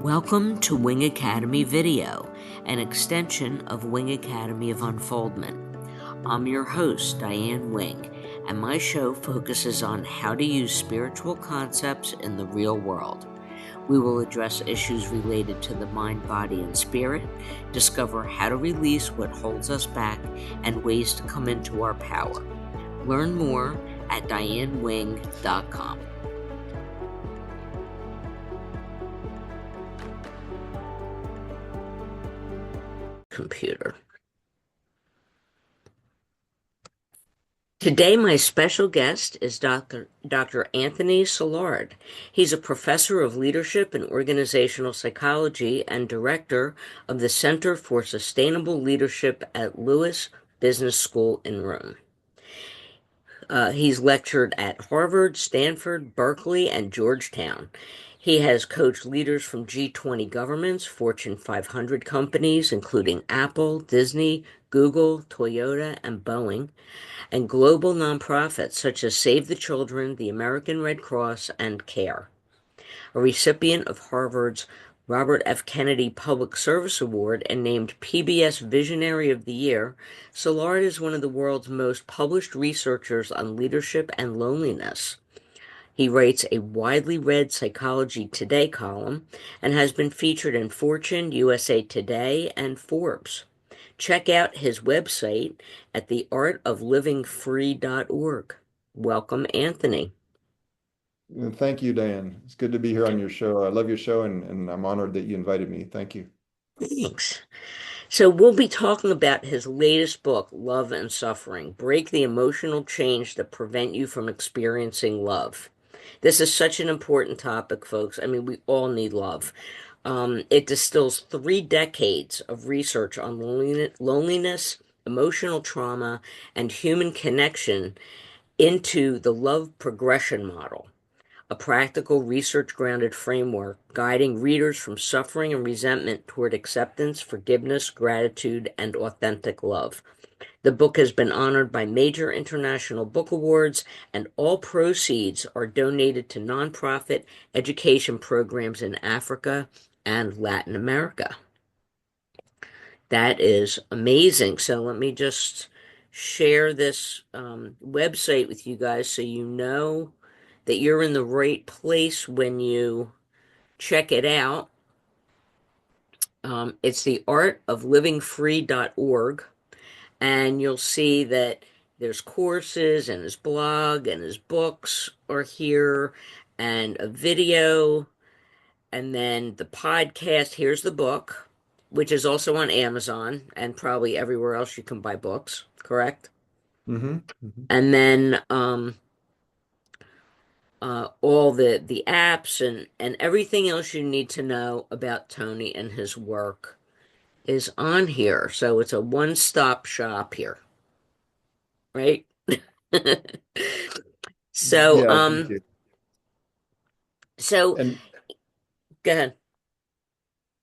Welcome to Wing Academy Video, an extension of Wing Academy of Unfoldment. I'm your host, Diane Wing, and my show focuses on how to use spiritual concepts in the real world. We will address issues related to the mind, body, and spirit, discover how to release what holds us back, and ways to come into our power. Learn more at dianewing.com. Computer. Today, my special guest is Dr. Anthony Silard. He's a professor of leadership and organizational psychology and director of the Center for Sustainable Leadership at Lewis Business School in Rome. He's lectured at Harvard, Stanford, Berkeley, and Georgetown. He has coached leaders from G20 governments, Fortune 500 companies, including Apple, Disney, Google, Toyota, and Boeing, and global nonprofits such as Save the Children, the American Red Cross, and CARE. A recipient of Harvard's Robert F. Kennedy Public Service Award and named PBS Visionary of the Year, Silard is one of the world's most published researchers on leadership and loneliness. He writes a widely read Psychology Today column and has been featured in Fortune, USA Today, and Forbes. Check out his website at theartoflivingfree.org. Welcome, Anthony. Thank you, Diane. It's good to be here on your show. I love your show, and I'm honored that you invited me. Thank you. Thanks. So, we'll be talking about his latest book, Love and Suffering: Break the Emotional Chains That Prevent You from Experiencing Love. This is such an important topic, folks. I mean, we all need love. It distills 3 decades of research on loneliness, emotional trauma, and human connection into the love progression model, a practical, research grounded framework guiding readers from suffering and resentment toward acceptance, forgiveness, gratitude, and authentic love. The book has been honored by major international book awards, and all proceeds are donated to nonprofit education programs in Africa and Latin America. That is amazing. So let me just share this website with you guys so you know that you're in the right place when you check it out. It's the artoflivingfree.org, and you'll see that there's courses and his blog and his books are here and a video and then the podcast. Here's the book, which is also on Amazon and probably everywhere else you can buy books, correct? hmm hmm And then all the apps and everything else you need to know about Tony and his work is on here. So it's a one-stop shop here, right? So, Yeah, thank you. so And go ahead.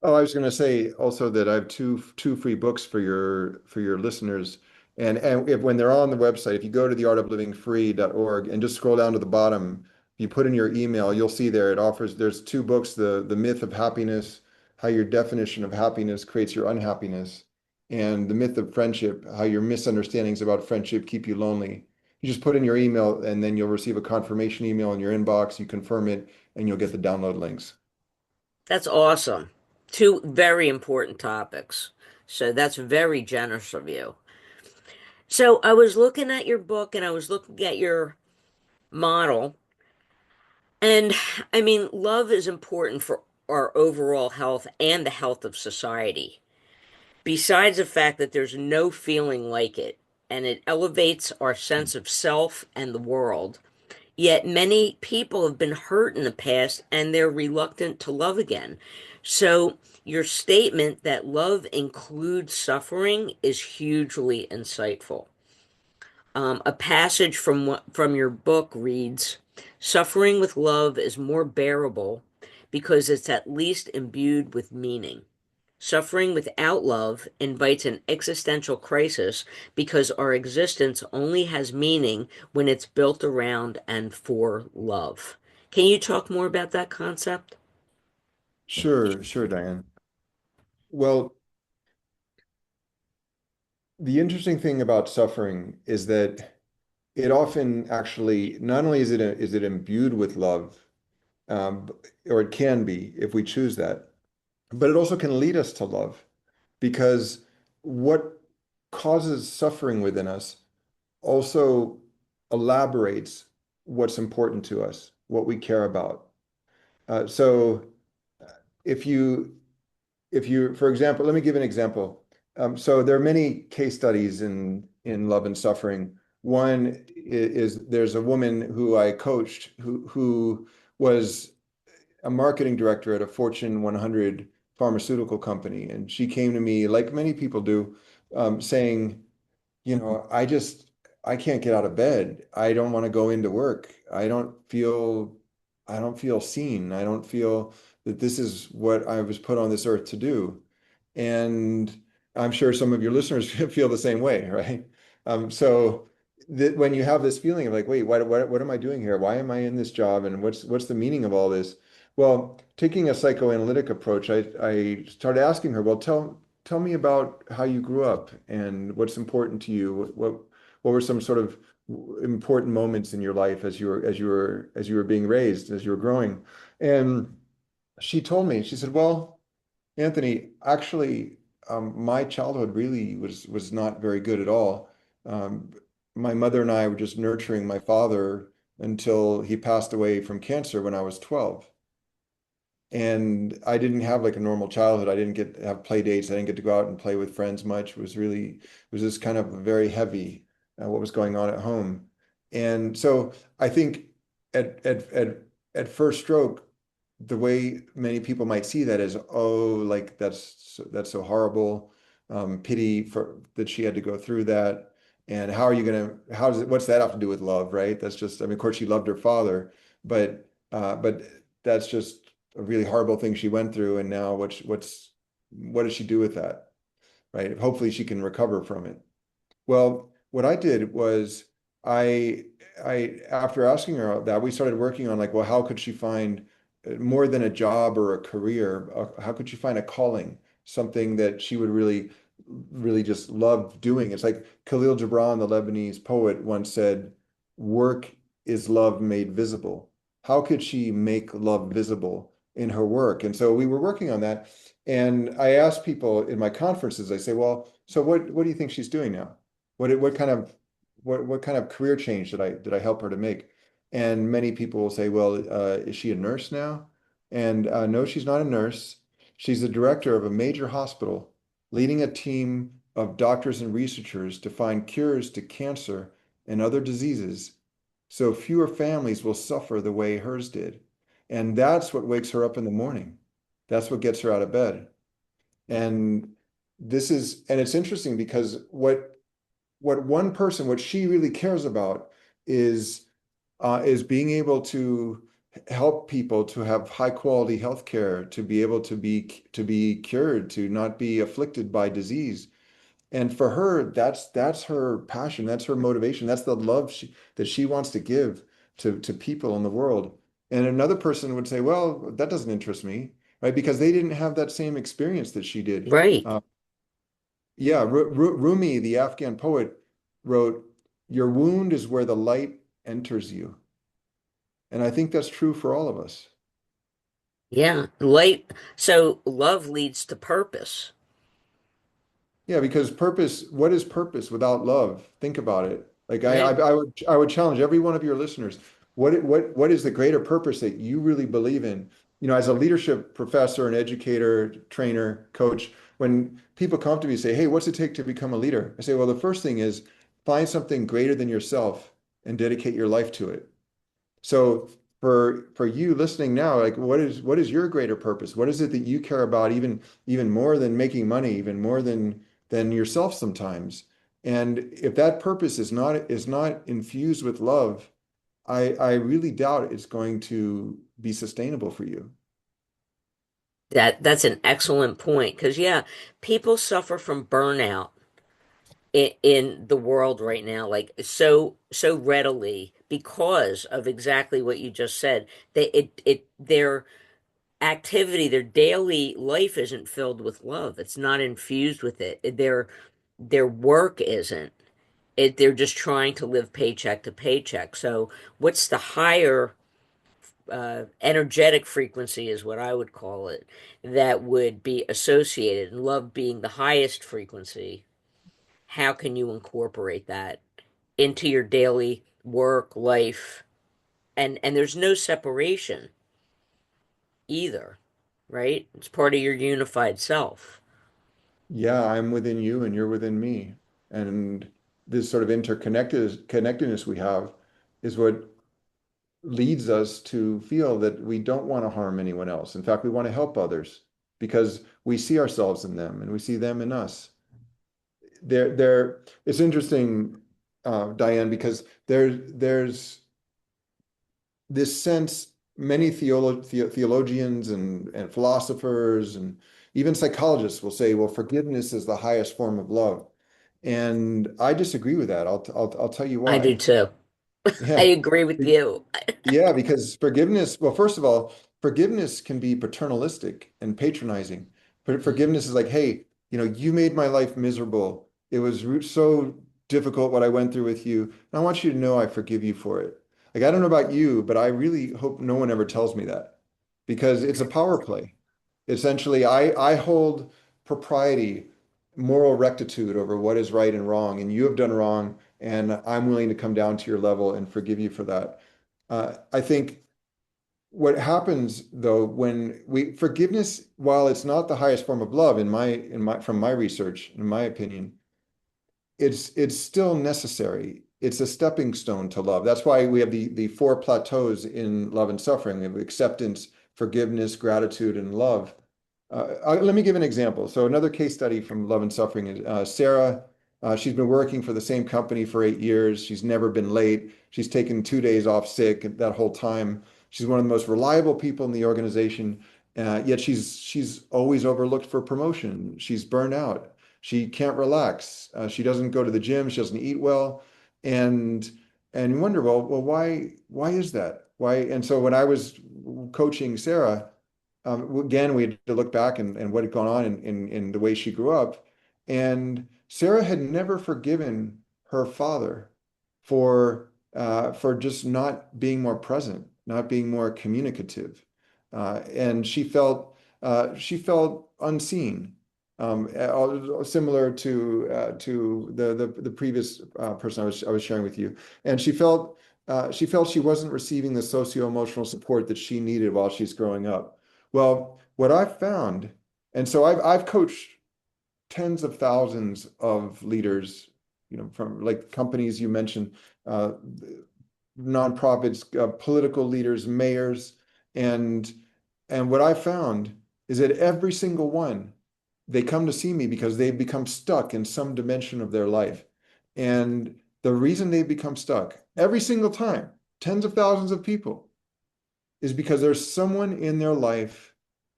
I was going to say also that I have two free books for your listeners. And when they're all on the website, if you go to theartoflivingfree.org and just scroll down to the bottom, you put in your email, you'll see there's two books, the myth of happiness, how your definition of happiness creates your unhappiness, and the myth of friendship, how your misunderstandings about friendship keep you lonely. You just put in your email and then you'll receive a confirmation email in your inbox. You confirm it and you'll get the download links. That's awesome. Two very important topics. So that's very generous of you. So I was looking at your book and I was looking at your model. And I mean, love is important for our overall health and the health of society. Besides the fact that there's no feeling like it, and it elevates our sense of self and the world. Yet many people have been hurt in the past and they're reluctant to love again. So your statement that love includes suffering is hugely insightful. A passage from your book reads, "Suffering with love is more bearable because it's at least imbued with meaning. Suffering without love invites an existential crisis because our existence only has meaning when it's built around and for love." Can you talk more about that concept? Sure, sure, Diane. Well, the interesting thing about suffering is that it often actually not only is it imbued with love, um, or it can be if we choose that, but it also can lead us to love because what causes suffering within us also elaborates what's important to us, what we care about. So if you for example, let me give an example. So there are many case studies in love and suffering. One is there's a woman who I coached who was a marketing director at a Fortune 100 pharmaceutical company, and she came to me like many people do, saying, I can't get out of bed. I don't want to go into work. I don't feel seen. I don't feel that this is what I was put on this earth to do. And I'm sure some of your listeners feel the same way, right? So that when you have this feeling of like, wait, what am I doing here? Why am I in this job? And what's the meaning of all this? Well, taking a psychoanalytic approach, I started asking her, well, tell me about how you grew up and what's important to you. What were some sort of important moments in your life as you were being raised, as you were growing? And she told me, she said, well, Anthony, actually, my childhood really was not very good at all. Um, my mother and I were just nurturing my father until he passed away from cancer when I was 12. And I didn't have like a normal childhood. I didn't get have play dates. I didn't get to go out and play with friends much. It was just kind of very heavy, what was going on at home. And so I think at at at at first stroke, the way many people might see that is, oh, like that's so horrible. Pity for that she had to go through that. And how does what's that have to do with love, right? That's just, I mean, of course, she loved her father, but that's just a really horrible thing she went through, and now what does she do with that, right? Hopefully she can recover from it. Well, what I did was I after asking her that, we started working on like, well, how could she find more than a job or a career? How could she find a calling, something that she would really just love doing? It's like Khalil Gibran, the Lebanese poet, once said, "Work is love made visible." How could she make love visible in her work? And so we were working on that. And I asked people in my conferences, I say, well, so what do you think she's doing now? What kind of what kind of career change did I help her to make? And many people will say, well, is she a nurse now? And no, she's not a nurse. She's the director of a major hospital, leading a team of doctors and researchers to find cures to cancer and other diseases, so fewer families will suffer the way hers did. And that's what wakes her up in the morning. That's what gets her out of bed. And and it's interesting because what she really cares about is is being able to help people to have high quality health care, to be able to be cured, to not be afflicted by disease. And for her, that's her passion, that's her motivation, that's the love that she wants to give to people in the world. And another person would say, well, that doesn't interest me, right? Because they didn't have that same experience that she did. Right. Uh, yeah, Rumi, the Afghan poet, wrote, "Your wound is where the light enters you." And I think that's true for all of us. Yeah. Light. So love leads to purpose. Yeah, because what is purpose without love? Think about it. Like Right. I would challenge every one of your listeners. What is the greater purpose that you really believe in? You know, as a leadership professor, an educator, trainer, coach, when people come to me and say, "Hey, what's it take to become a leader?" I say, "Well, the first thing is find something greater than yourself and dedicate your life to it." So for you listening now, like what is your greater purpose? What is it that you care about even more than making money, even more than yourself sometimes? And if that purpose is not infused with love, I really doubt it's going to be sustainable for you. That's an excellent point because yeah, people suffer from burnout in the world right now, like so readily because of exactly what you just said. They're activity, their daily life isn't filled with love. It's not infused with it. Their work isn't. They're just trying to live paycheck to paycheck. So, what's the higher energetic frequency, is what I would call it, that would be associated, and love being the highest frequency? How can you incorporate that into your daily work life? And there's no separation either, right? It's part of your unified self. Yeah, I'm within you and you're within me. And this sort of connectedness we have is what leads us to feel that we don't want to harm anyone else. In fact, we want to help others because we see ourselves in them and we see them in us. It's interesting, Diane, because there's this sense, many theologians and philosophers and even psychologists will say, well, forgiveness is the highest form of love. And I disagree with that. I'll tell you I do why. too. I Yeah. agree with you. Yeah, because forgiveness, well, first of all, forgiveness can be paternalistic and patronizing. Forgiveness is like, hey, you made my life miserable. It was so difficult what I went through with you. And I want you to know I forgive you for it. Like, I don't know about you, but I really hope no one ever tells me that because it's a power play. Essentially, I hold propriety, moral rectitude over what is right and wrong, and you have done wrong, and I'm willing to come down to your level and forgive you for that. I think what happens though when we forgiveness, while it's not the highest form of love in my from my research, in my opinion, it's still necessary. It's a stepping stone to love. That's why we have the four plateaus in love and suffering. We have acceptance, forgiveness, gratitude, and love. Let me give an example. So another case study from Love and Suffering is Sarah. She's been working for the same company for 8 years. She's never been late. She's taken 2 days off sick that whole time. She's one of the most reliable people in the organization. Yet she's always overlooked for promotion. She's burned out. She can't relax. She doesn't go to the gym. She doesn't eat well, and you wonder, well, why is that? Why? And so when I was coaching Sarah. Again, we had to look back and what had gone on in the way she grew up. And Sarah had never forgiven her father for just not being more present, not being more communicative. And she felt unseen. Similar to the previous person I was sharing with you. And she felt she wasn't receiving the socio-emotional support that she needed while she's growing up. Well, what I've found, and so I've coached tens of thousands of leaders, from like companies you mentioned, uh, nonprofits, political leaders, mayors, and what I found is that every single one, they come to see me because they've become stuck in some dimension of their life. And the reason they've become stuck every single time, tens of thousands of people, is because there's someone in their life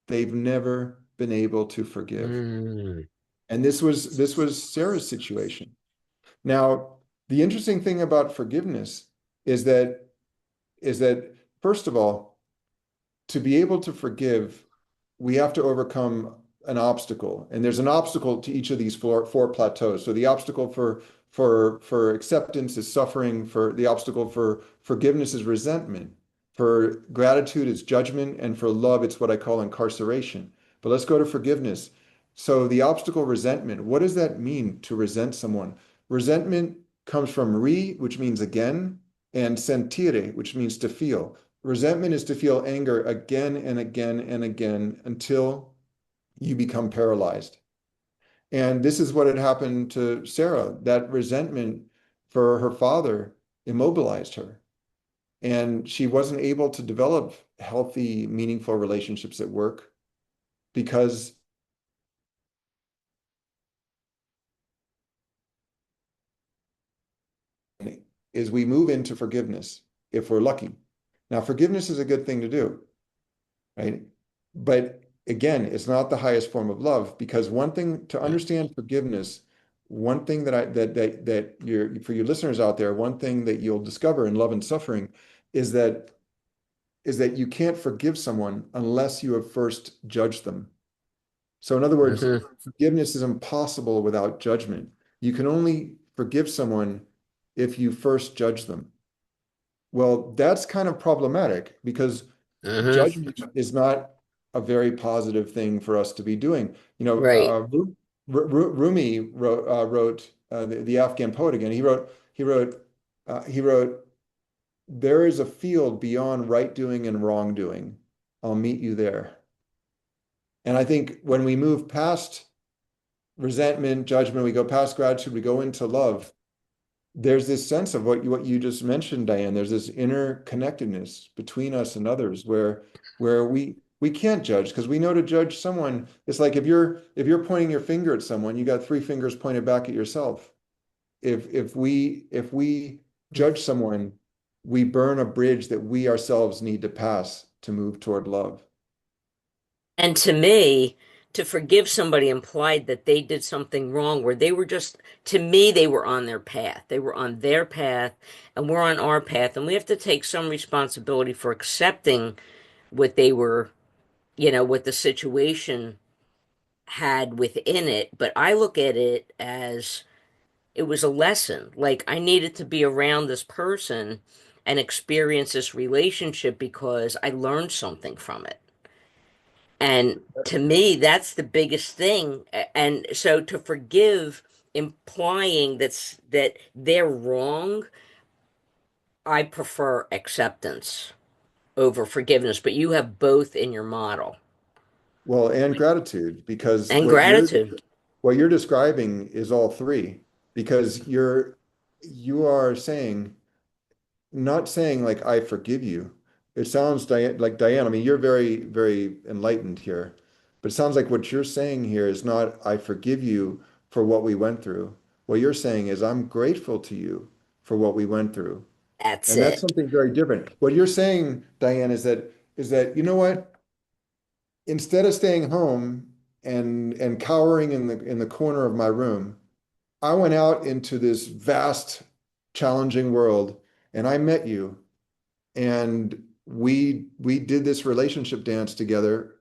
they've never been able to forgive. Mm. And this was Sarah's situation. Now, the interesting thing about forgiveness is that first of all, to be able to forgive, we have to overcome an obstacle. And there's an obstacle to each of these four plateaus. So the obstacle for acceptance is suffering, for the obstacle for forgiveness is resentment, for gratitude is judgment, and for love it's what I call incarceration. But let's go to forgiveness. So the obstacle resentment, what does that mean to resent someone? Resentment comes from which means again, and sentire, which means to feel. Resentment is to feel anger again and again and again until you become paralyzed. And this is what had happened to Sarah. That resentment for her father immobilized her. And she wasn't able to develop healthy, meaningful relationships at work because as we move into forgiveness, if we're lucky. Now, forgiveness is a good thing to do, right? But again, it's not the highest form of love because one thing to understand forgiveness, one thing that for your listeners out there, one thing that you'll discover in love and suffering is that is that you can't forgive someone unless you have first judged them. So, in other words, Hmm. forgiveness is impossible without judgment. You can only forgive someone if you first judge them. Well, that's kind of problematic because Hmm. judgment is not a very positive thing for us to be doing. Right. Rumi wrote the Afghan poet again. He wrote, "There is a field beyond right doing and wrongdoing. I'll meet you there." And I think when we move past resentment, judgment, we go past gratitude, we go into love. There's this sense of what you just mentioned, Diane. There's this inner connectedness between us and others where we can't judge because we know to judge someone. It's like if you're pointing your finger at someone, you got three fingers pointed back at yourself. If we judge someone, we burn a bridge that we ourselves need to pass to move toward love. And to me, to forgive somebody implied that they did something wrong where they were just, to me, they were on their path. They were on their path and we're on our path. And we have to take some responsibility for accepting what they were, what the situation had within it. But I look at it as it was a lesson. Like I needed to be around this person and experience this relationship because I learned something from it. And to me, that's the biggest thing. And so to forgive, implying that they're wrong, I prefer acceptance over forgiveness. But you have both in your model. Well, and gratitude, because And what you're gratitude. what you're describing is all three, because you are saying, not saying like I forgive you. It sounds like Diane, I mean, you're very, very enlightened here, but it sounds like what you're saying here is not I forgive you for what we went through. What you're saying is I'm grateful to you for what we went through. That's And that's it. something very different. What you're saying, Diane, is that you know what? Instead of staying home and cowering in the corner of my room, I went out into this vast, challenging world and I met you and we did this relationship dance together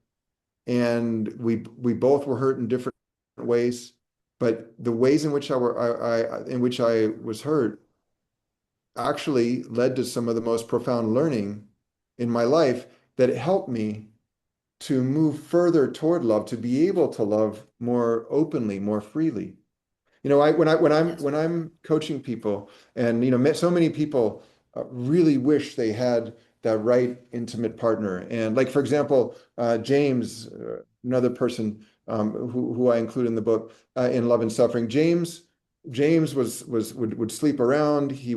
and we both were hurt in different ways, but the ways in which I was hurt actually led to some of the most profound learning in my life that helped me to move further toward love, to be able to love more openly, more freely. When I'm coaching people, and so many people really wish they had that right intimate partner. And like for example, James, another person who I include in the book in Love and Suffering, James would sleep around. He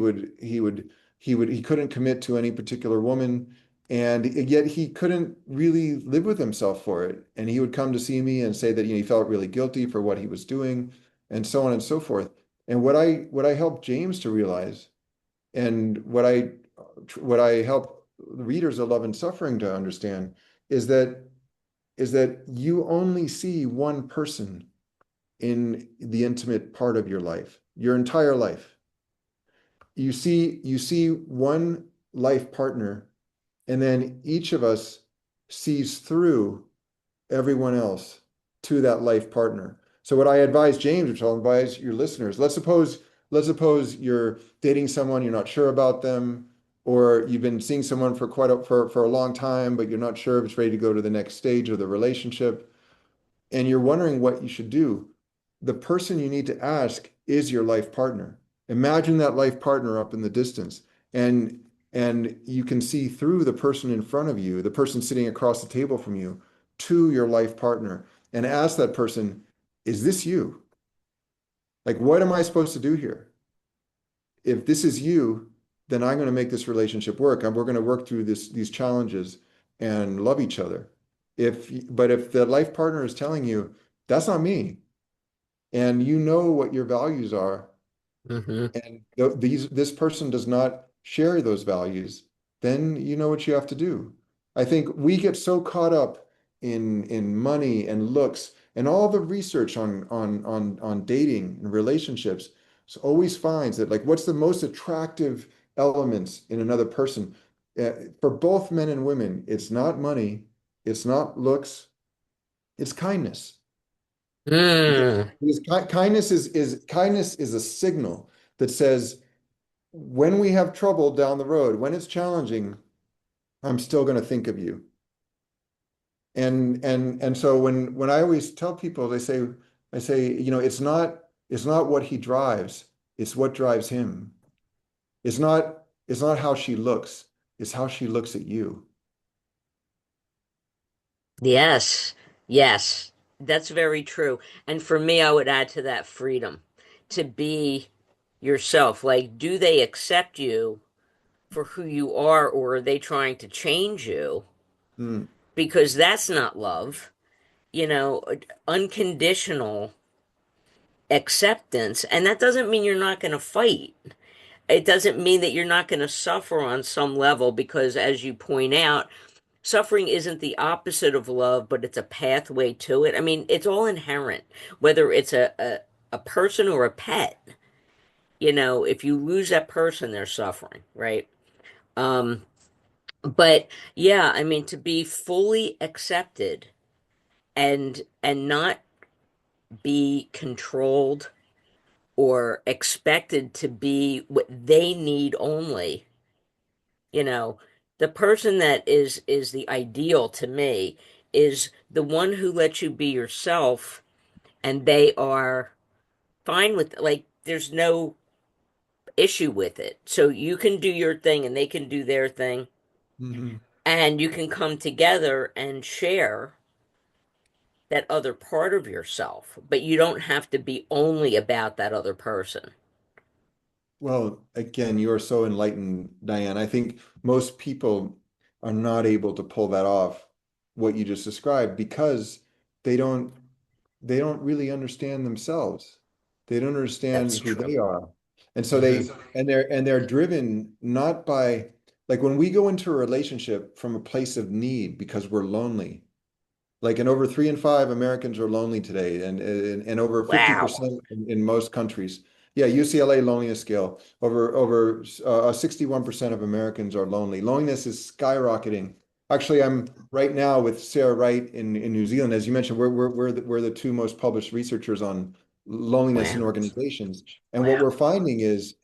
couldn't commit to any particular woman. And yet he couldn't really live with himself for it. And he would come to see me and say that he felt really guilty for what he was doing and so on and so forth. And what I help James to realize, and what I help the readers of Love and Suffering to understand, is that you only see one person in the intimate part of your life, your entire life. You see one life partner, and then each of us sees through everyone else to that life partner. So what I advise James, which I'll advise your listeners, let's suppose you're dating someone, you're not sure about them, or you've been seeing someone for a long time, but you're not sure if it's ready to go to the next stage of the relationship, and you're wondering what you should do. The person you need to ask is your life partner. Imagine that life partner up in the distance, and you can see through the person in front of you, the person sitting across the table from you, to your life partner, and ask that person, "Is this you? Like, what am I supposed to do here? If this is you, then I'm going to make this relationship work, and we're going to work through these challenges and love each other." But if the life partner is telling you, "That's not me," and you know what your values are, Hmm. and this person does not share those values, then you know what you have to do. I think we get so caught up in money and looks and all the research on dating and relationships. So always finds that like what's the most attractive elements in another person. For both men and women, it's not money, it's not looks, it's kindness. Because, Mm. kindness is a signal that says when we have trouble down the road, when it's challenging, I'm still going to think of you. And so when I always tell people, I say, it's not what he drives, it's what drives him. It's not how she looks, it's how she looks at you. Yes, yes, that's very true. And for me, I would add to that freedom to be yourself. Like, do they accept you for who you are, or are they trying to change you? Mm, Because that's not love. You know, unconditional acceptance. And that doesn't mean you're not going to fight. It doesn't mean that you're not going to suffer on some level, because, as you point out, suffering isn't the opposite of love, but it's a pathway to it. I mean, it's all inherent, whether it's a person or a pet. You know, if you lose that person, they're suffering, right? Um, but yeah, I mean, to be fully accepted and not be controlled or expected to be what they need only, you know, the person that is the ideal to me is the one who lets you be yourself, and they are fine with, like, there's no issue with it. So you can do your thing and they can do their thing, mhm. and you can come together and share that other part of yourself, but you don't have to be only about that other person. Well, again, you are so enlightened, Diane. I think most people are not able to pull that off, what you just described, because they don't they don't really understand themselves. They don't That's understand who true. they are. And so Hmm. they're driven not by, like, when we go into a relationship from a place of need because we're lonely. Like, and over 3 in 5 Americans are lonely today, and over Wow. 50% in most countries. Yeah, UCLA loneliness scale. Over 61% of Americans are lonely. Loneliness is skyrocketing. Actually, I'm right now with Sarah Wright in New Zealand. As you mentioned, we're the two most published researchers on loneliness in Wow. organizations. And what we're finding is,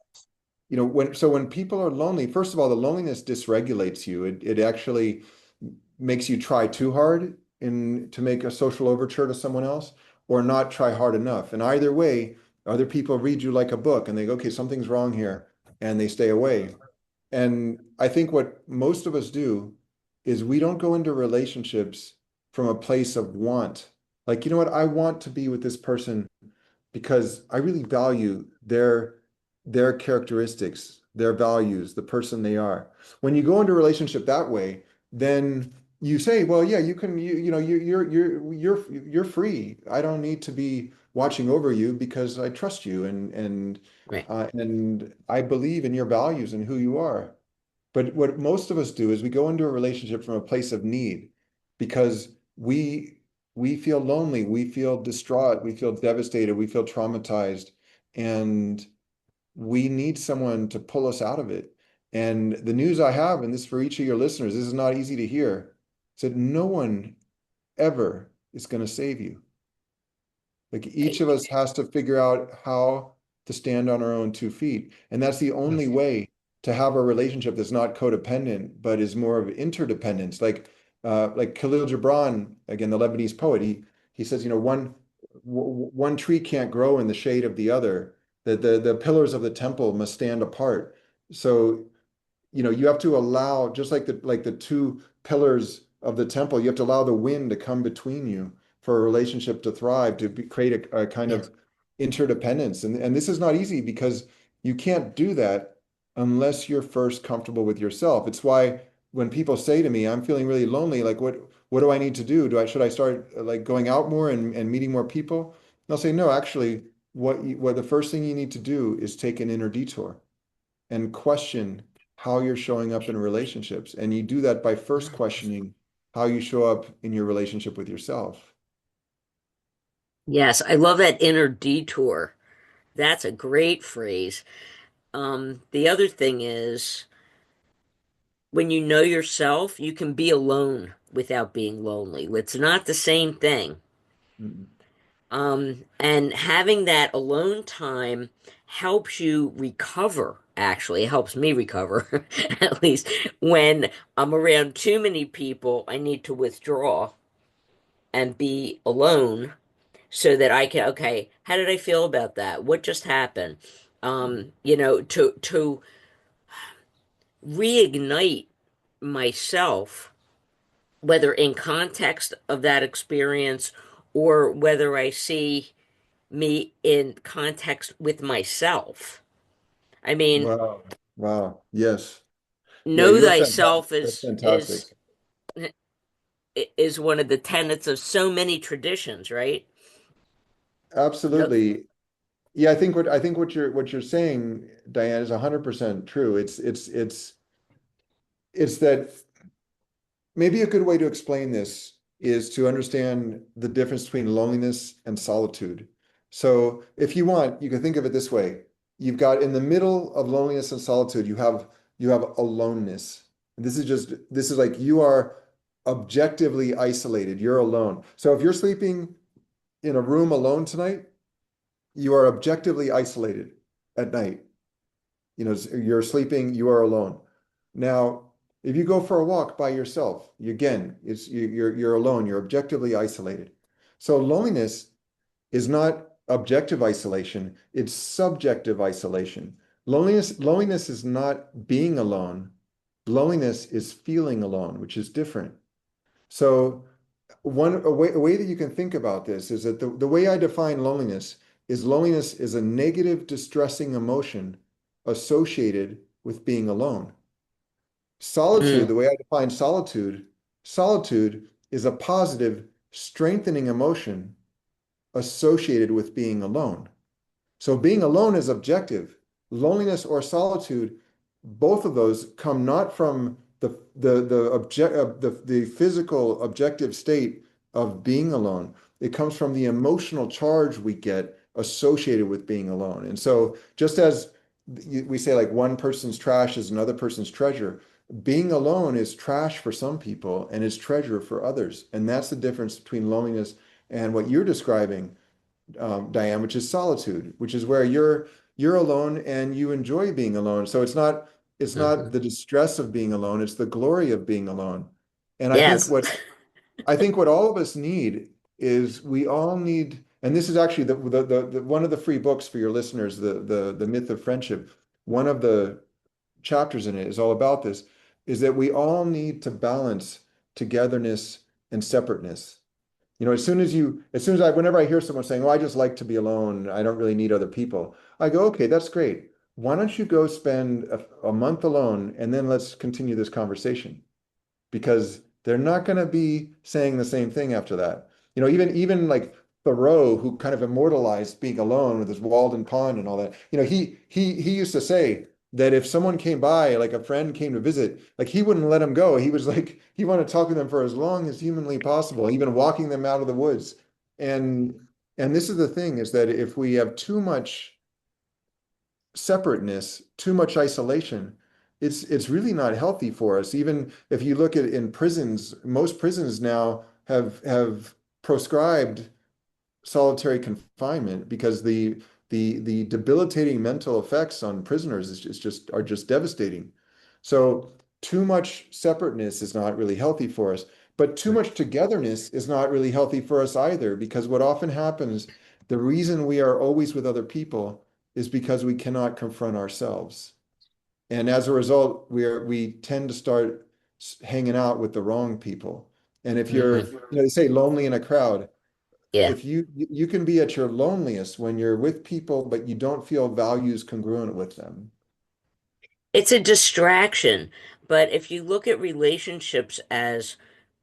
when people are lonely, first of all, the loneliness dysregulates you. It actually makes you try too hard in to make a social overture to someone else, or not try hard enough. And either way, other people read you like a book and they go, okay, something's wrong here, and they stay away. And I think what most of us do is we don't go into relationships from a place of want. Like, you know what? I want to be with this person because I really value their characteristics, their values, the person they are. When you go into a relationship that way, then you say, well, yeah, you can, you're free. I don't need to be watching over you because I trust you, Right. and I believe in your values and who you are. But what most of us do is we go into a relationship from a place of need because we feel lonely, we feel distraught, we feel devastated, we feel traumatized, and we need someone to pull us out of it. And the news I have, and this for each of your listeners, this is not easy to hear, is that no one ever is going to save you. Like, each Right. of us has to figure out how to stand on our own 2 feet. And that's the only way to have a relationship that's not codependent, but is more of interdependence. Like Khalil Gibran, again, the Lebanese poet, he says, one tree can't grow in the shade of the other. The pillars of the temple must stand apart. So you have to allow, just like the two pillars of the temple, you have to allow the wind to come between you for a relationship to thrive, create a kind Yes. of interdependence. And this is not easy because you can't do that unless you're first comfortable with yourself. It's why when people say to me, I'm feeling really lonely, like, what do I need to do? Should I start like going out more and meeting more people? And I'll say, no, actually, what the first thing you need to do is take an inner detour and question how you're showing up in relationships. And you do that by first questioning how you show up in your relationship with yourself. Yes, I love that inner detour. That's a great phrase. The other thing is, when you know yourself, you can be alone without being lonely. It's not the same thing. Mm. And having that alone time helps you recover. Actually, it helps me recover, at least when I'm around too many people, I need to withdraw and be alone so that I can, okay, how did I feel about that? What just happened? To reignite myself, whether in context of that experience or whether I see me in context with myself. I mean, Wow. Wow. Yes. Yeah, know you're fantastic. thyself That's is fantastic. is one of the tenets of so many traditions, right? No, Absolutely. Yeah, I think what you're saying, Diane, is 100% true. It's that maybe a good way to explain this is to understand the difference between loneliness and solitude. So, if you want, you can think of it this way. You've got in the middle of loneliness and solitude, you have aloneness. And this is like you are objectively isolated. You're alone. So, if you're sleeping in a room alone tonight, you are objectively isolated at night. You're sleeping, you are alone. Now, if you go for a walk by yourself, again, you're alone, you're objectively isolated. So loneliness is not objective isolation, it's subjective isolation. Loneliness is not being alone. Loneliness is feeling alone, which is different. So a way that you can think about this is that the way I define loneliness is a negative, distressing emotion associated with being alone. Solitude, mm, the way I define solitude is a positive, strengthening emotion associated with being alone. So being alone is objective. Loneliness or solitude, both of those come not from the physical objective state of being alone. It comes from the emotional charge we get associated with being alone. And so just as we say like one person's trash is another person's treasure, being alone is trash for some people and is treasure for others. And that's the difference between loneliness and what you're describing, Diane, which is solitude, which is where you're alone and you enjoy being alone. So it's not mhm. the distress of being alone, it's the glory of being alone. And I think Yes. what all of us need is we all need, and this is actually the one of the free books for your listeners, the Myth of Friendship. One of the chapters in it is all about this, is that we all need to balance togetherness and separateness. Whenever I hear someone saying, "Oh, I just like to be alone. I don't really need other people," I go, "Okay, that's great. Why don't you go spend a month alone and then let's continue this conversation?" Because they're not going to be saying the same thing after that. Even like Thoreau, who kind of immortalized being alone with his Walden Pond and all that. He used to say that if someone came by, like a friend came to visit, like he wouldn't let them go. He was like he wanted to talk to them for as long as humanly possible, even walking them out of the woods. And and this is the thing is that if we have too much separateness, too much isolation, it's really not healthy for us. Even if you look at in prisons, most prisons now have proscribed solitary confinement because the debilitating mental effects on prisoners are just devastating. So too much separateness is not really healthy for us, but too much togetherness is not really healthy for us either, because what often happens, the reason we are always with other people is because we cannot confront ourselves. And as a result, we tend to start hanging out with the wrong people. And if Hmm. they say lonely in a crowd, Yeah. if you can be at your loneliest when you're with people, but you don't feel values congruent with them. It's a distraction, but if you look at relationships as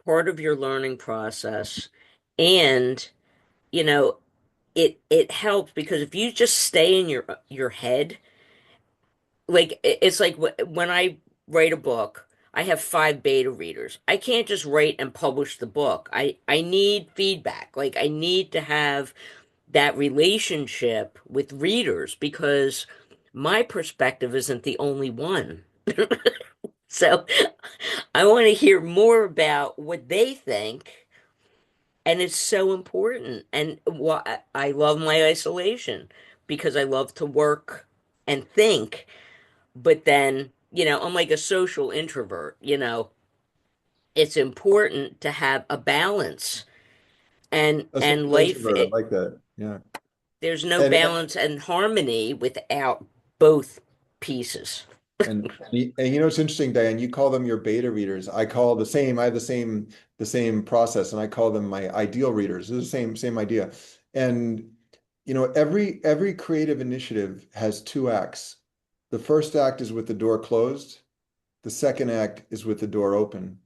part of your learning process, and you know, it helps because if you just stay in your head, like it's like when I write a book, I have five beta readers. I can't just write and publish the book. I need feedback. Like I need to have that relationship with readers because my perspective isn't the only one. So I want to hear more about what they think. And it's so important. And I love my isolation because I love to work and think. But then, I'm like a social introvert, it's important to have a balance. And A and social life, introvert, I like that. Yeah. there's no And balance and harmony without both pieces. and you know it's interesting, Diane, you call them your beta readers. I call the same, I have the same process, and I call them my ideal readers. It's the same idea. And every creative initiative has two acts. The first act is with the door closed, the second act is with the door open.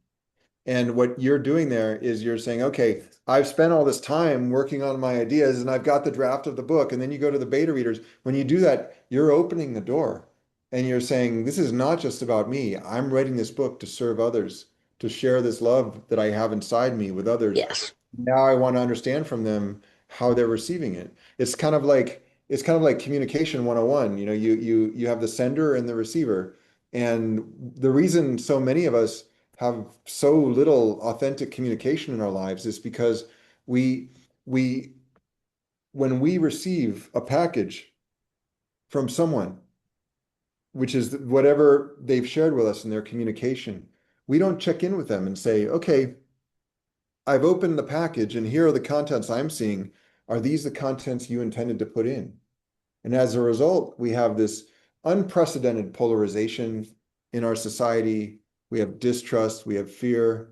And what you're doing there is you're saying, okay, I've spent all this time working on my ideas and I've got the draft of the book. And then you go to the beta readers. When you do that, you're opening the door and you're saying, this is not just about me. I'm writing this book to serve others, to share this love that I have inside me with others. Yes. Now I want to understand from them how they're receiving it. It's kind of like communication 101. You have the sender and the receiver. And the reason so many of us have so little authentic communication in our lives is because we we when we receive a package from someone, which is whatever they've shared with us in their communication, we don't check in with them and say, okay, I've opened the package and here are the contents I'm seeing. Are these the contents you intended to put in? And as a result, we have this unprecedented polarization in our society. We have distrust, we have fear.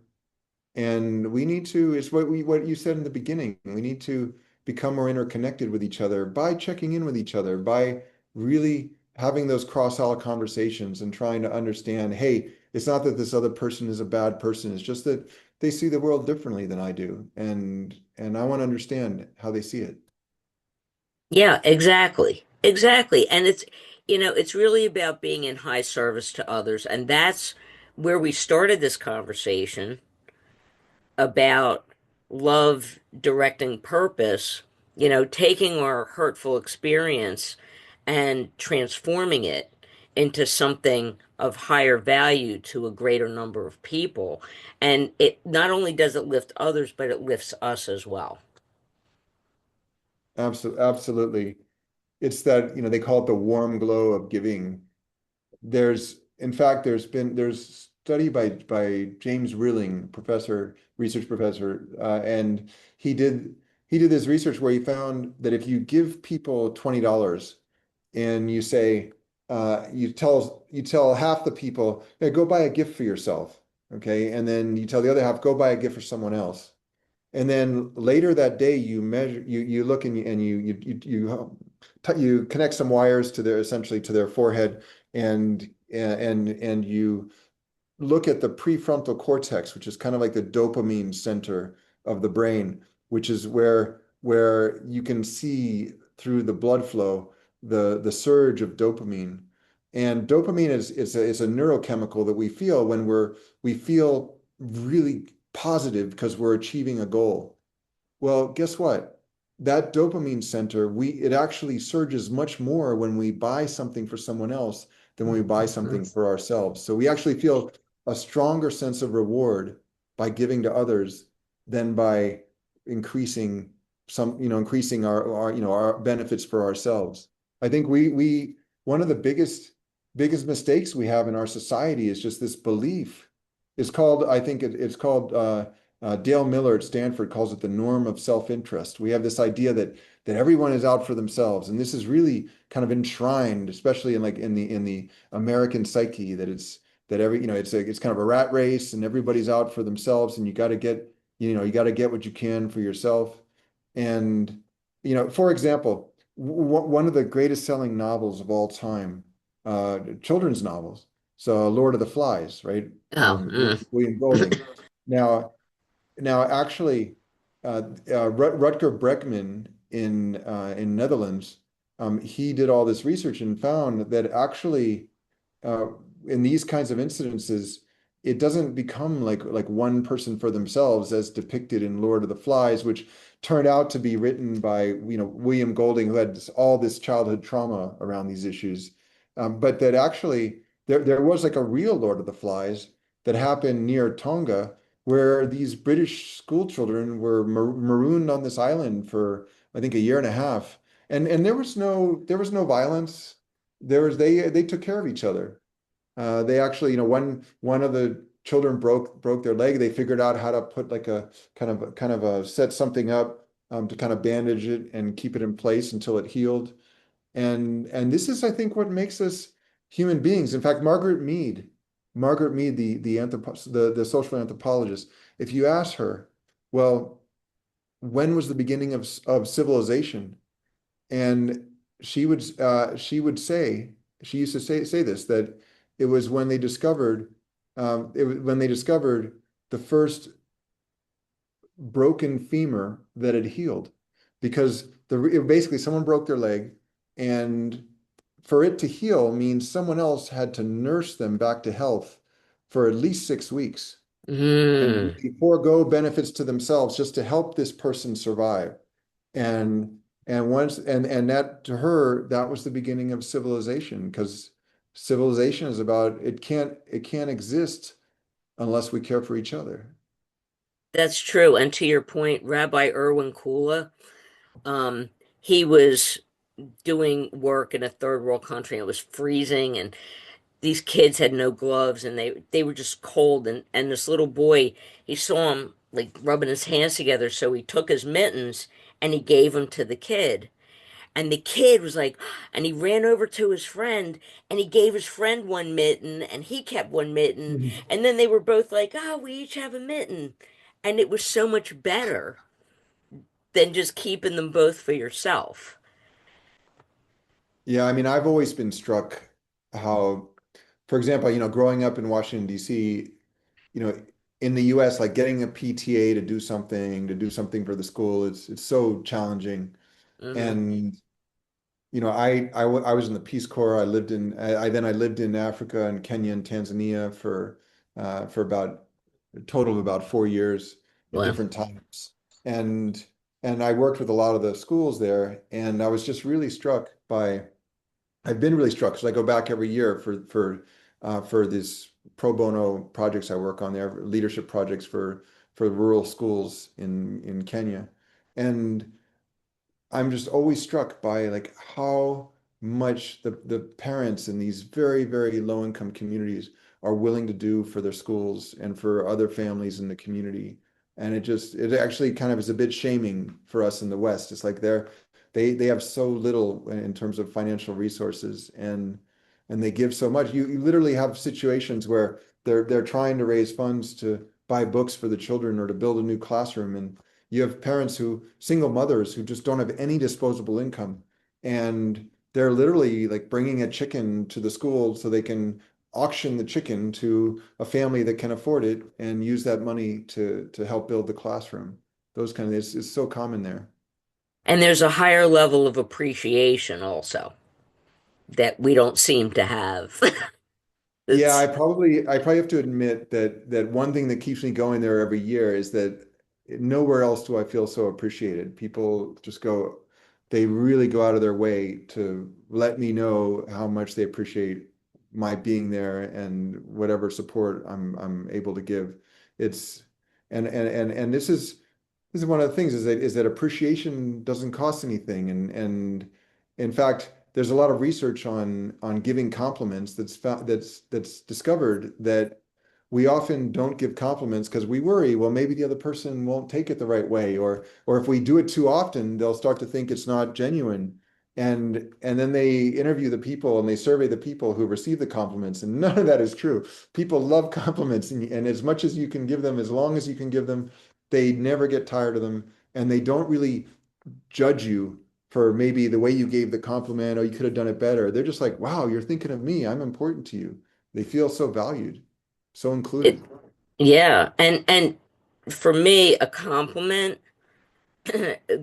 And we need to, it's what you said in the beginning. We need to become more interconnected with each other by checking in with each other, by really having those cross-aisle conversations and trying to understand, hey, it's not that this other person is a bad person. It's just that they see the world differently than I do. And I want to understand how they see it. Yeah, exactly. Exactly. And it's really about being in high service to others. And that's where we started this conversation about love directing purpose, taking our hurtful experience and transforming it into something of higher value to a greater number of people. And it not only does it lift others, but it lifts us as well. Absolutely. It's that, they call it the warm glow of giving. In fact, there's study by James Rilling, research professor, and he did he did this research where he found that if you give people $20 and you say you tell half the people, hey, go buy a gift for yourself, okay, and then you tell the other half, go buy a gift for someone else. And then later that day, you look and you connect some wires to essentially to their forehead, and you look at the prefrontal cortex, which is kind of like the dopamine center of the brain, which is where you can see through the blood flow the surge of dopamine. And dopamine is a neurochemical that we feel when we feel really positive because we're achieving a goal. Well, guess what? That dopamine center, it actually surges much more when we buy something for someone else than when we buy Mhm. something for ourselves. So we actually feel a stronger sense of reward by giving to others than by increasing increasing our benefits for ourselves. I think we one of the biggest mistakes we have in our society is just this belief. I think it's called Dale Miller at Stanford calls it the norm of self-interest. We have this idea that everyone is out for themselves, and this is really kind of enshrined, especially in the American psyche, that it's kind of a rat race, and everybody's out for themselves, and you got to get what you can for yourself. And for example, one of the greatest selling novels of all time, children's novels, so Lord of the Flies, right? Oh, William Golding. Now, actually, Rutger Bregman in Netherlands, he did all this research and found that actually, uh, in these kinds of incidences, it doesn't become like one person for themselves as depicted in Lord of the Flies, which turned out to be written by William Golding, who had all this childhood trauma around these issues, but that actually. there was like a real Lord of the Flies that happened near Tonga, where these British school children were marooned on this island for I think a year and a half, and there was no violence. There was they took care of each other. They actually, one of the children broke their leg. They figured out how to put like a kind of a set something up to kind of bandage it and keep it in place until it healed. And this is, I think, what makes us human beings. In fact, Margaret Mead, the social anthropologist, if you ask her, well, when was the beginning of civilization? And she would say, she used to say this, that it was when they discovered the first broken femur that had healed, because basically someone broke their leg, and for it to heal means someone else had to nurse them back to health for at least 6 weeks and Mm. really forego benefits to themselves just to help this person survive. And that, to her, that was the beginning of civilization, because civilization is about, it can't exist unless we care for each other. That's true. And to your point, Rabbi Irwin Kula, um, he was doing work in a third world country. And it was freezing, and these kids had no gloves, and they were just cold. And this little boy, he saw him like rubbing his hands together, so he took his mittens and he gave them to the kid. And the kid was like, and he ran over to his friend and he gave his friend one mitten and he kept one mitten. Mhm. And then they were both like, oh, we each have a mitten. And it was so much better than just keeping them both for yourself. Yeah, I mean, I've always been struck how, for example, growing up in Washington, D.C., you know, in the US, like getting a PTA to do something for the school, it's so challenging. Hmm. And I was in the Peace Corps. I lived in Africa and Kenya and Tanzania for about a total of about 4 years at Well, different times. And and I worked with a lot of the schools there, and I was just really struck by I've been really struck because I go back every year for these pro bono projects I work on there, leadership projects for rural schools in Kenya. And I'm just always struck by like how much the parents in these very, very low income communities are willing to do for their schools and for other families in the community. And it actually kind of is a bit shaming for us in the West. It's like they have so little in terms of financial resources, and they give so much. You literally have situations where they're trying to raise funds to buy books for the children or to build a new classroom, and you have single mothers who just don't have any disposable income, and they're literally like bringing a chicken to the school so they can auction the chicken to a family that can afford it and use that money to help build the classroom. Those kind of it's so common there. and there's a higher level of appreciation also that we don't seem to have. Yeah, It's I probably have to admit that one thing that keeps me going there every year is that nowhere else do I feel so appreciated. People they really go out of their way to let me know how much they appreciate my being there and whatever support I'm able to give. It's and this is one of the things, is that appreciation doesn't cost anything, and in fact there's a lot of research on giving compliments that's discovered that we often don't give compliments because we worry, well, maybe the other person won't take it the right way, or if we do it too often they'll start to think it's not genuine. And then they interview the people and they survey the people who receive the compliments, and none of that is true. People love compliments, and as much as you can give them, as long as you can give them, they never get tired of them, and they don't really judge you for maybe the way you gave the compliment, or you could have done it better. They're just like, wow, you're thinking of me. I'm important to you. They feel so valued, so it, included. yeah, and for me, a compliment,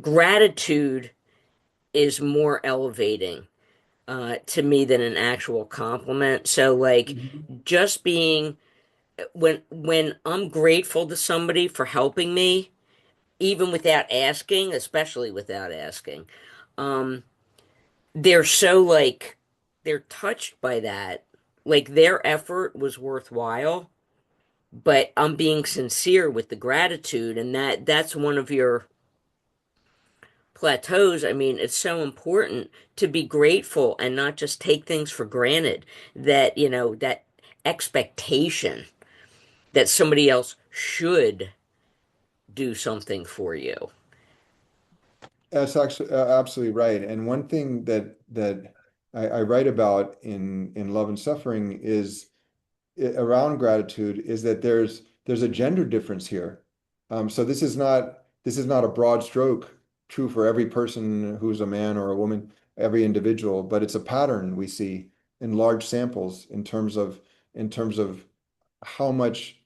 gratitude is more elevating to me than an actual compliment. So like Mhm. just being when I'm grateful to somebody for helping me, even without asking, especially without asking, um, they're so like they're touched by that. like their effort was worthwhile, but I'm being sincere with the gratitude, and that's one of your plateaus. I mean, it's so important to be grateful and not just take things for granted, that, that expectation that somebody else should do something for you. That's actually absolutely right. And one thing that I write about in Love and Suffering is around gratitude is that there's a gender difference here. So this is not a broad stroke true for every person who's a man or a woman, every individual, but it's a pattern we see in large samples in terms of how much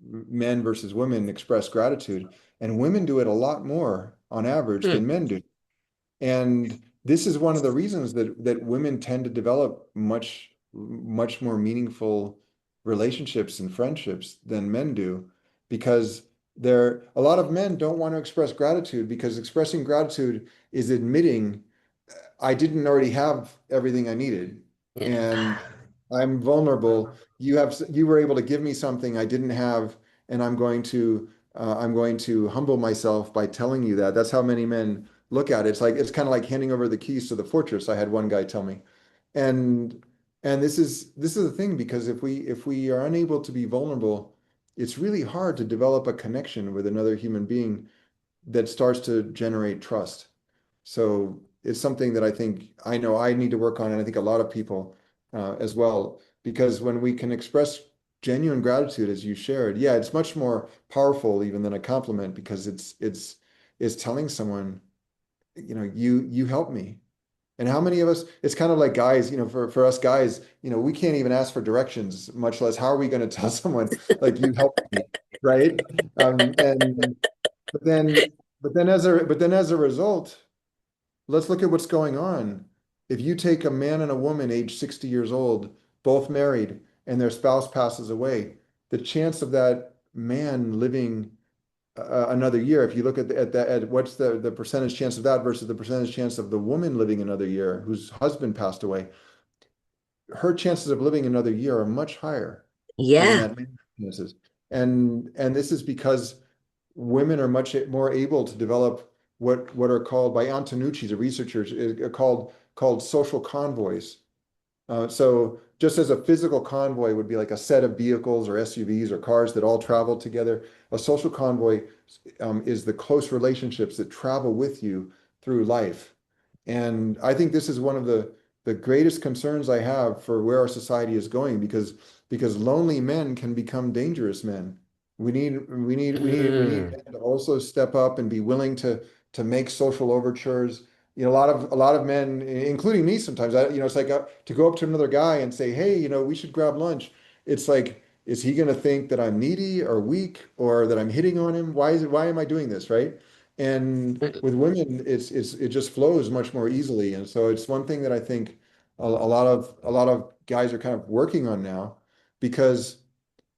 men versus women express gratitude. And women do it a lot more on average Hmm. than men do. And this is one of the reasons that women tend to develop much more meaningful relationships and friendships than men do, because a lot of men don't want to express gratitude because expressing gratitude is admitting I didn't already have everything I needed, Yeah. and I'm vulnerable. You were able to give me something I didn't have, and I'm going to humble myself by telling you that. That's how many men look at it. It's kind of like handing over the keys to the fortress. I had one guy tell me, and this is the thing, because if we are unable to be vulnerable, it's really hard to develop a connection with another human being that starts to generate trust. So it's something that I know I need to work on, and I think a lot of people as well, because when we can express genuine gratitude, as you shared, yeah, it's much more powerful even than a compliment, because it's telling someone, you helped me. And how many of us, it's kind of like guys, for us guys, we can't even ask for directions, much less how are we going to tell someone like you helped me, right? And but then but then as a result, let's look at what's going on. If you take a man and a woman age 60 years old, both married, and their spouse passes away, the chance of that man living another year, if you look at what's the percentage chance of that versus the percentage chance of the woman living another year whose husband passed away, her chances of living another year are much higher than Yeah. that man's chances. And this is because women are much more able to develop what are called by Antonucci, the researchers, called social convoys. So just as a physical convoy would be like a set of vehicles or SUVs or cars that all travel together, a social convoy is the close relationships that travel with you through life. And I think this is one of the greatest concerns I have for where our society is going, because lonely men can become dangerous men. We need Mm. men to also step up and be willing to make social overtures. A lot of men, including me, sometimes it's like to go up to another guy and say, "Hey, we should grab lunch." It's like, is he going to think that I'm needy or weak or that I'm hitting on him? Why am I doing this, right? And with women, it just flows much more easily. And so it's one thing that I think a lot of guys are kind of working on now, because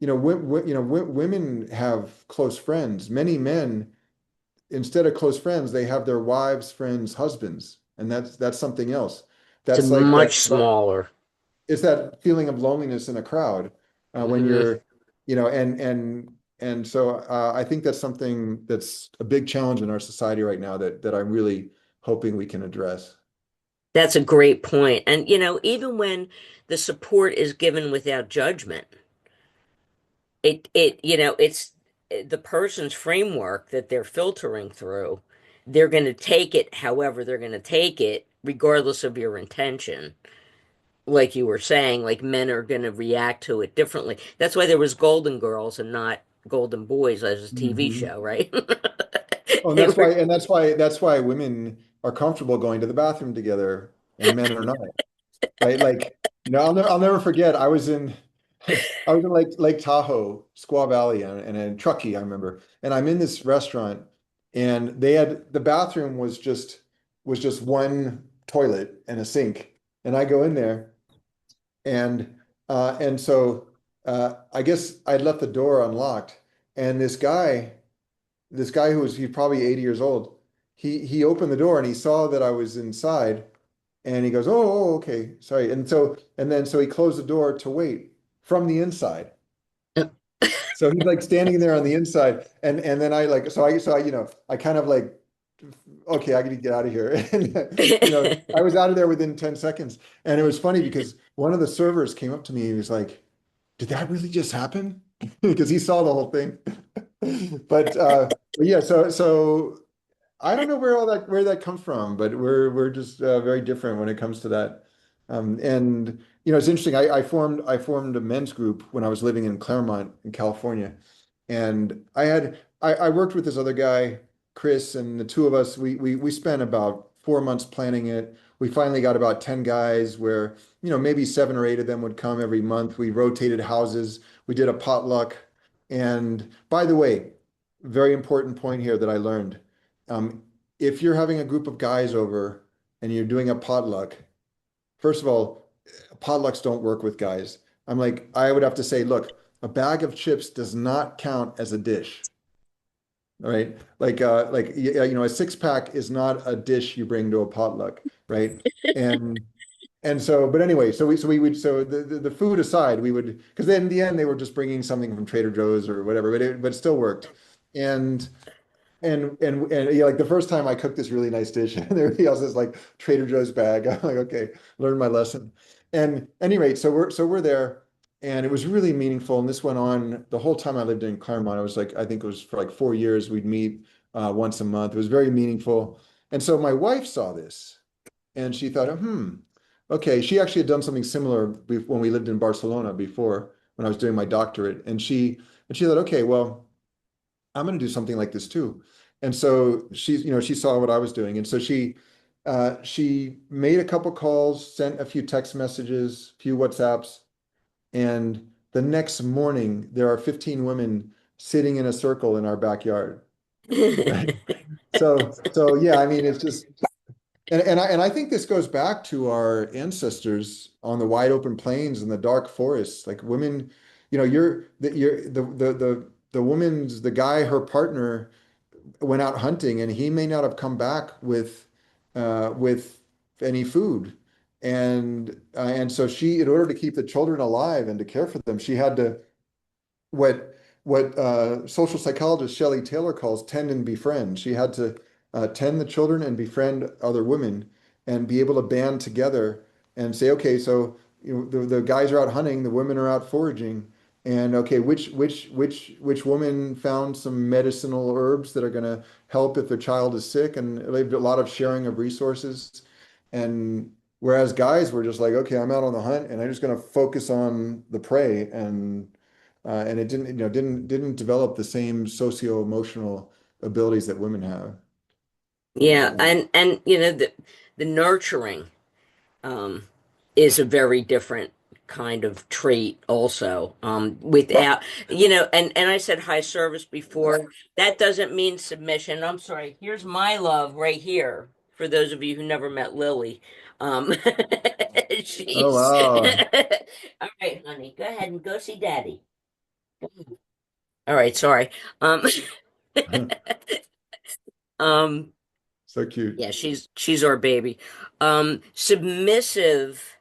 women have close friends. Many men, instead of close friends, they have their wives, friends, husbands, and that's something else. It's That's like much smaller. it's that feeling of loneliness in a crowd when Hmm. you're. And so I think that's something that's a big challenge in our society right now that I'm really hoping we can address. That's a great point. And, even when the support is given without judgment, it's the person's framework that they're filtering through. They're going to take it however they're going to take it, regardless of your intention. Like you were saying, like men are going to react to it differently. That's why there was Golden Girls and not Golden Boys as a TV Mhm. show, right? Oh, and They that's were why and that's why women are comfortable going to the bathroom together and men are not. Right? Like, I'll never forget. I was in Lake Tahoe, Squaw Valley, and in Truckee, I remember. And I'm in this restaurant, and the bathroom was just one toilet and a sink. And I go in there, and so I guess I'd left the door unlocked, and this guy he's probably 80 years old, he opened the door and he saw that I was inside, And he goes, oh, okay, sorry. And so he closed the door to wait from the inside. So he's like standing there on the inside, and then I like I kind of like, okay, I got to get out of here. And I was out of there within 10 seconds. And it was funny because one of the servers came up to me and he was like, "Did that really just happen?" Because he saw the whole thing. But yeah, so I don't know where that comes from, but we're just very different when it comes to that. And it's interesting. I formed a men's group when I was living in Claremont in California, and I worked with this other guy, Chris, and the two of us we spent about 4 months planning it. We finally got about 10 guys where maybe 7 or 8 of them would come every month. We rotated houses. We did a potluck. And by the way, very important point here that I learned. Um, if you're having a group of guys over and you're doing a potluck, first of all, potlucks don't work with guys. I would have to say, look, a bag of chips does not count as a dish, right? A 6 pack is not a dish you bring to a potluck, right? And but anyway, the food aside, we would, because then in the end they were just bringing something from Trader Joe's or whatever, but it still worked. And and yeah, like the first time I cooked this really nice dish, and everybody else is like Trader Joe's bag. I'm like, okay, learned my lesson. And anyway, so we're there, and it was really meaningful. And this went on the whole time I lived in Claremont. I was like, I think it was for like 4 years. We'd meet once a month. It was very meaningful. And so my wife saw this, and she thought, okay. She actually had done something similar when we lived in Barcelona before, when I was doing my doctorate, and she thought, okay, well. I'm going to do something like this too. And so she saw what I was doing. And so she made a couple calls, sent a few text messages, a few WhatsApps. And the next morning, there are 15 women sitting in a circle in our backyard. Right. So yeah, I mean, it's just, and I think this goes back to our ancestors on the wide open plains and the dark forests. Like women, the woman's the guy, her partner went out hunting, and he may not have come back with any food. And so she, in order to keep the children alive and to care for them, she had to what social psychologist Shelley Taylor calls tend and befriend. She had to tend the children and befriend other women and be able to band together and say, okay, so the guys are out hunting, the women are out foraging, and okay, which woman found some medicinal herbs that are going to help if their child is sick, and they've a lot of sharing of resources. And whereas guys were just like, okay, I'm out on the hunt and I'm just going to focus on the prey, and it didn't develop the same socio-emotional abilities that women have. Yeah, and the nurturing um is a very different kind of trait also. Without and I said high service before. That doesn't mean submission. I'm sorry. Here's my love right here for those of you who never met Lily. Um Oh she's wow. all right, honey. Go ahead and go see Daddy. All right, sorry. Um um So cute. yeah, she's our baby. Submissive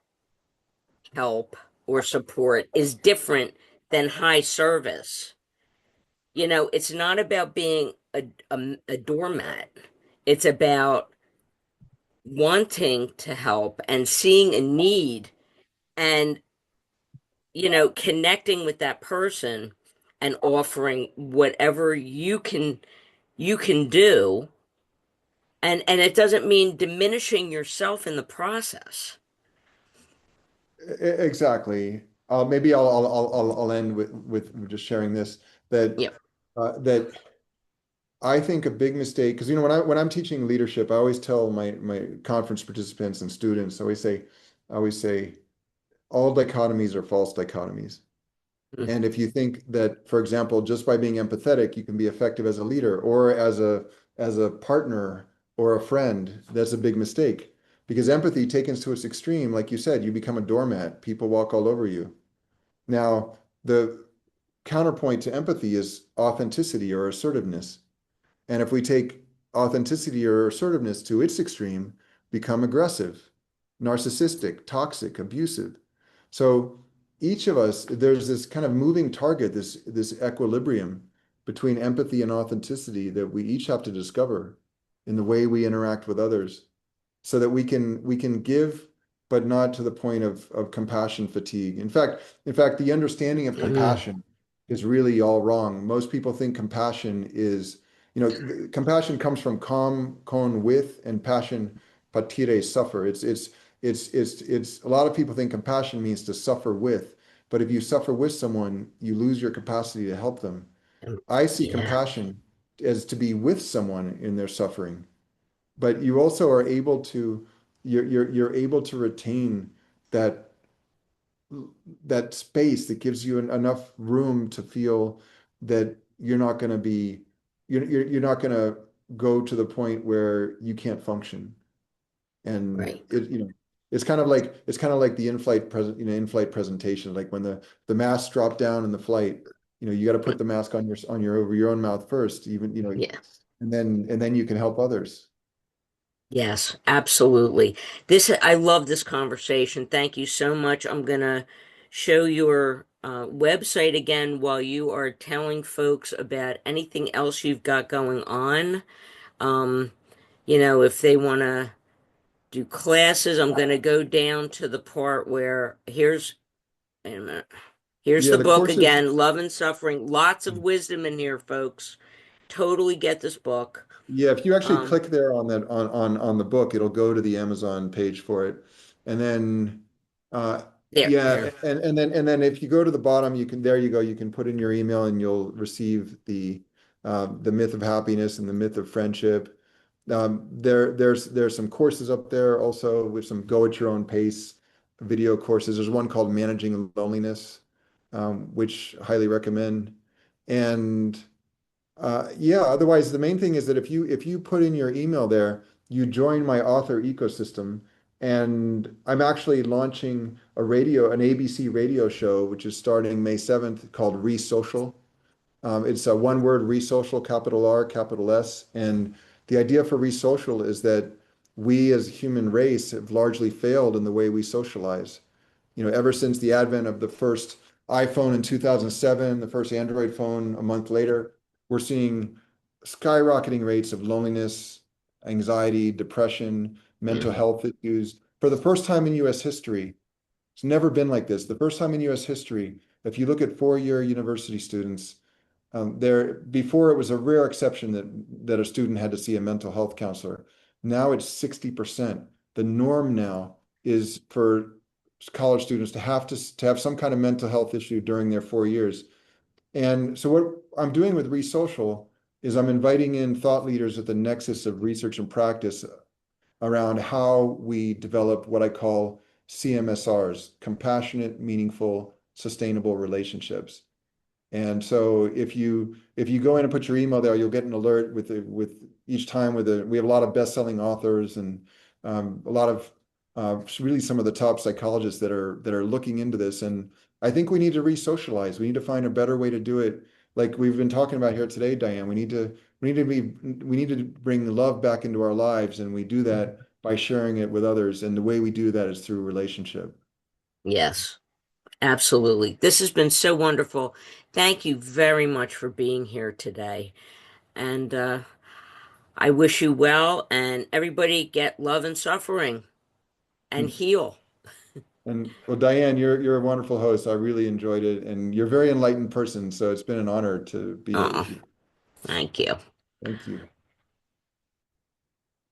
help or support is different than high service. It's not about being a doormat. It's about wanting to help and seeing a need and, connecting with that person and offering whatever you can do. And it doesn't mean diminishing yourself in the process. Exactly. Maybe I'll end with just sharing this, that Yeah. that I think a big mistake, because when I'm teaching leadership, I always tell my conference participants and students, I always say all dichotomies are false dichotomies. Mm. And if you think that, for example, just by being empathetic, you can be effective as a leader or as a partner or a friend, that's a big mistake. Because empathy taken to its extreme, like you said, you become a doormat. People walk all over you. Now, the counterpoint to empathy is authenticity or assertiveness. And if we take authenticity or assertiveness to its extreme, become aggressive. narcissistic, toxic, abusive. So each of us, there's this kind of moving target, this equilibrium between empathy and authenticity that we each have to discover in the way we interact with others so that we can give, but not to the point of compassion fatigue. In fact, the understanding of Mm, compassion is really all wrong. Most people think compassion is, compassion comes from calm, con with, and passion, patire, suffer. It's a lot of people think compassion means to suffer with, but if you suffer with someone, you lose your capacity to help them. I see yeah, compassion as to be with someone in their suffering, but you also are able to you're able to retain that that space that gives you enough room to feel that you're not going to be you're not going to go to the point where you can't function. And right. it's kind of like the in-flight presentation, like when the masks drop down in the flight, you got to put the mask on your over your own mouth first, even, Yeah. and then you can help others. Yes, absolutely. I love this conversation. Thank you so much. I'm gonna show your website again while you are telling folks about anything else you've got going on. Um, if they want to do classes, I'm gonna go down to the part where wait a minute. Here's Yeah, the the book courses. again, Love and Suffering. Lots of wisdom in here, folks. Totally get this book. Yeah, if you actually Um, click there on the book, it'll go to the Amazon page for it. And then yeah, there. and then if you go to the bottom, there you go, you can put in your email and you'll receive the myth of happiness and the myth of friendship. There's some courses up there also with some go at your own pace video courses. There's one called Managing Loneliness, which I highly recommend. And yeah, otherwise the main thing is that if you put in your email there, you join my author ecosystem, and I'm actually launching an ABC radio show, which is starting May 7th, called Resocial. It's a one word, Resocial, capital R, capital S. And the idea for Resocial is that we as a human race have largely failed in the way we socialize. Ever since the advent of the first iPhone in 2007, the first Android phone a month later, we're seeing skyrocketing rates of loneliness, anxiety, depression, mental Mm. health issues. For the first time in US history, it's never been like this. The first time in US history, if you look at four-year university students, before it was a rare exception that a student had to see a mental health counselor. Now it's 60%. The norm now is for college students to have some kind of mental health issue during their 4 years. And so what I'm doing with Resocial is I'm inviting in thought leaders at the nexus of research and practice around how we develop what I call CMSRs, compassionate, meaningful, sustainable relationships. And so if you go in and put your email there, you'll get an alert with each time we have a lot of best-selling authors and a lot of really some of the top psychologists that are looking into this. And I think we need to re-socialize. We need to find a better way to do it. Like we've been talking about here today, Diane. We need to bring love back into our lives, and we do that by sharing it with others. And the way we do that is through relationship. Yes. Absolutely. This has been so wonderful. Thank you very much for being here today. And I wish you well, and everybody get love and suffering and heal. And well, Diane, you're a wonderful host. I really enjoyed it, and you're a very enlightened person. So it's been an honor to be here Oh, with you. thank you. Thank you.